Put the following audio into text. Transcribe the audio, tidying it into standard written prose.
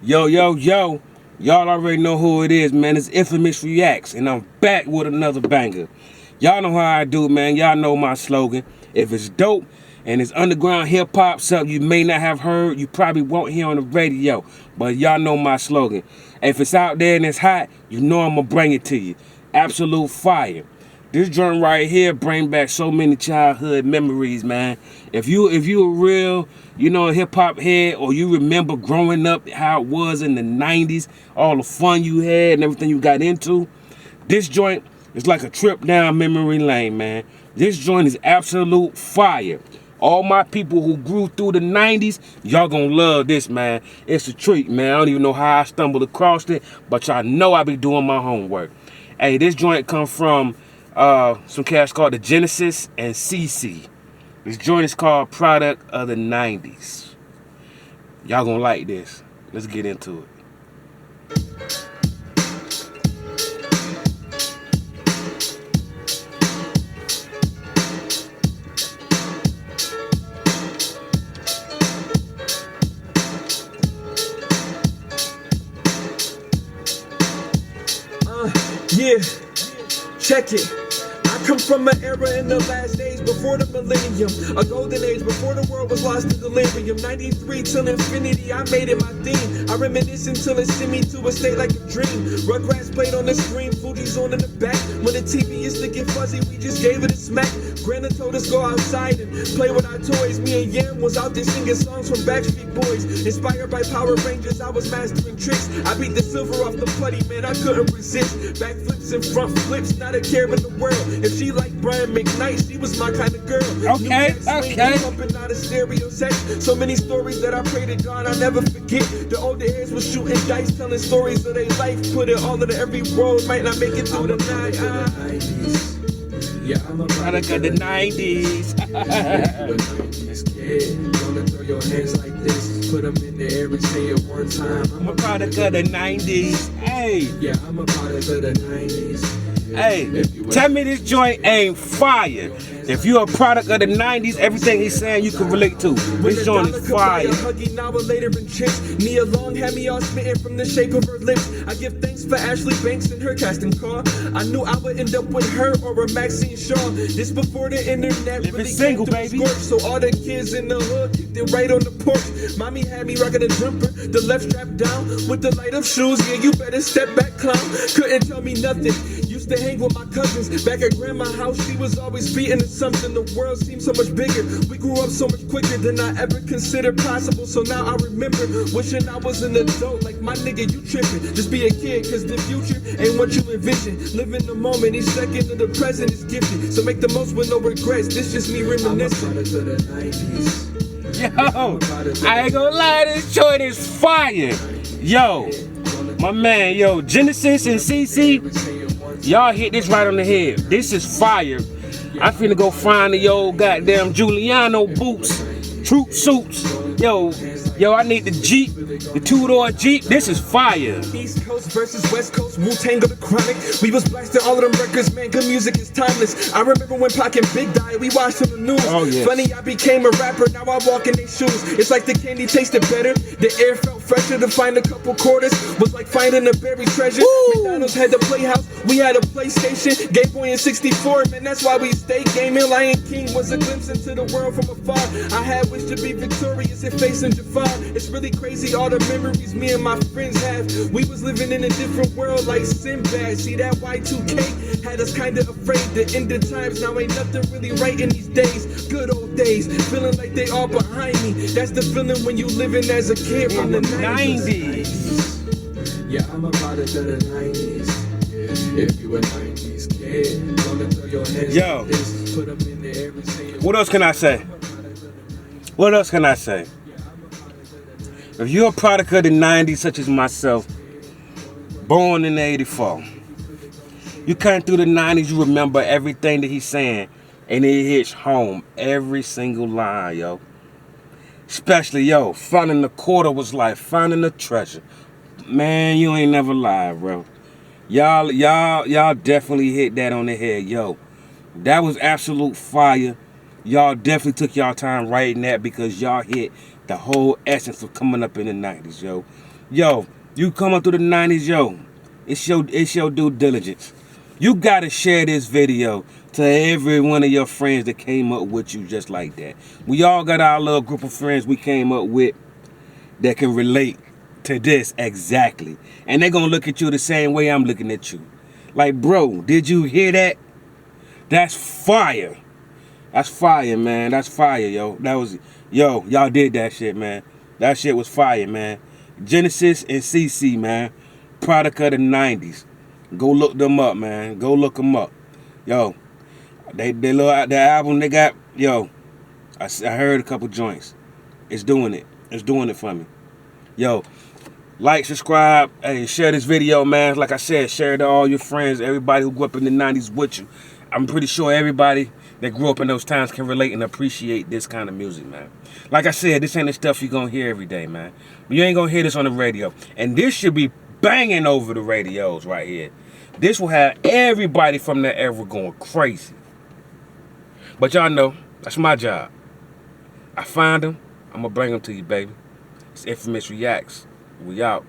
Yo, yo, yo. Y'all already know who it is, man. It's Infamous Reacts, and I'm back with another banger. Y'all know how I do, man. Y'all know my slogan. If it's dope and it's underground hip-hop, something you may not have heard, you probably won't hear on the radio. But y'all know my slogan. If it's out there and it's hot, you know I'm going to bring it to you. Absolute fire. This joint right here bring back so many childhood memories, man. If you a real, hip hop head, or you remember growing up how it was in the 90s, all the fun you had and everything you got into, this joint is like a trip down memory lane, man. This joint is absolute fire. All my people who grew through the 90s, y'all gonna love this, man. It's a treat, man. I don't even know how I stumbled across it, but y'all know I be doing my homework. Hey, this joint come from some cats called the Genecist and CC. This joint is called Product of the 90s. Y'all gonna like this. Let's get into it. Yeah, check it. I come from an era in the last days before the millennium, a golden age before the world was lost in delirium. 93 till infinity, I made it my theme. I reminisce until it sent me to a state like a dream. Rugrats played on the screen, Fuji's on in the back. When the TV is looking fuzzy, we just gave it a smack. Grandma told us go outside and play with our toys. Me and Yam was out there singing songs from Backstreet Boys. Inspired by Power Rangers, I was mastering tricks. I beat the silver off the putty, man, I couldn't resist. Backflips and front flips, not a care in the world. If she liked Brian McKnight, she was my kind of girl. Okay. Pumping out a stereo set. So many stories that I pray to God I'll never forget. The older heads was shooting dice, telling stories of their life. Put it all into every road, might not make it through the night. Yeah, I'm a Product of the 90s. Kid, gonna throw your hands like this. Put them in the air and say it one time. I'm a product of the 90s. Hey. Yeah, I'm a product of the 90s. Hey, tell me this joint ain't fire. If you're a product of the 90s, everything he's saying you can relate to. This joint is fire. Now later in chicks. Nia Long had me all smitten from the shape of her lips. I give thanks for Ashley Banks and her casting call. I knew I would end up with her or a Maxine Shaw. This before the internet Living single, baby. So all the kids in the hood kicked it right on the porch. Mommy had me rocking a jumper, the left strap down with the light up shoes. Yeah, you better step back, clown. Couldn't tell me nothing. Used to hang with my cousins back at grandma's house. She was always beating at something. The world seemed so much bigger. We grew up so much quicker than I ever considered possible. So now I remember wishing I was an adult. Like my nigga, you tripping. Just be a kid, cause the future ain't what you envision. Live in the moment, each second of the present is gifted. So make the most with no regrets. This just me reminiscing. I'm a product of the 90s. Yo, I ain't gonna lie, this joint is fire. Yo, my man, Genecist and CC, y'all hit this right on the head. This is fire. I'm finna go find the old goddamn Giuliano boots, troop suits. Yo, I need the Jeep, the two-door Jeep. This is fire. East Coast versus West Coast, Wu-Tang or the Chronic. We was blasting all of them records, man. Good music is timeless. I remember when Pac and Big died, we watched on the news. Oh, yes. Funny, I became a rapper, now I walk in their shoes. It's like the candy tasted better. The air felt fresher. To find a couple quarters was like finding a buried treasure. Woo! McDonald's had the Playhouse, we had a PlayStation. Game Boy in 64, man, that's why we stayed gaming. Lion King was a glimpse into the world from afar. I had wished to be victorious and facing Jafar. It's really crazy all the memories me and my friends have. We was living in a different world like Sinbad. See that Y2K had us kinda afraid. The end of times now ain't nothing really right in these days. Good old days, feeling like they all behind me. That's the feeling when you living as a kid from the 90s. Yeah, I'm a product of the 90s. If you a 90s kid, gonna throw your hands like this. Put them in the air and say it. What else can I say? What else can I say? If you're a product of the 90s, such as myself, born in 84, you came through the 90s, you remember everything that he's saying, and it hits home, every single line, yo. Especially, finding the quarter was like finding the treasure. Man, you ain't never lied, bro. Y'all definitely hit that on the head, yo. That was absolute fire. Y'all definitely took y'all time writing that because y'all hit the whole essence of coming up in the 90s, yo. Yo, you come up through the 90s, yo. It's your due diligence. You gotta share this video to every one of your friends that came up with you just like that. We all got our little group of friends we came up with that can relate to this exactly. And they're gonna look at you the same way I'm looking at you. Like, bro, did you hear that? That's fire. That's fire, man. That's fire, yo. Y'all did that shit, man. That shit was fire, man. Genecist and CC, man. Product of the 90s. Go look them up, man. Go look them up. Yo, their album they got, yo, I heard a couple joints. It's doing it. It's doing it for me. Yo, like, subscribe, hey, share this video, man. Like I said, share it to all your friends, everybody who grew up in the 90s with you. I'm pretty sure everybody that grew up in those times can relate and appreciate this kind of music, man. Like I said, this ain't the stuff you're going to hear every day, man. You ain't going to hear this on the radio. And this should be banging over the radios right here. This will have everybody from that era going crazy. But y'all know, that's my job. I find them, I'm going to bring them to you, baby. It's Infamous Reacts. We out.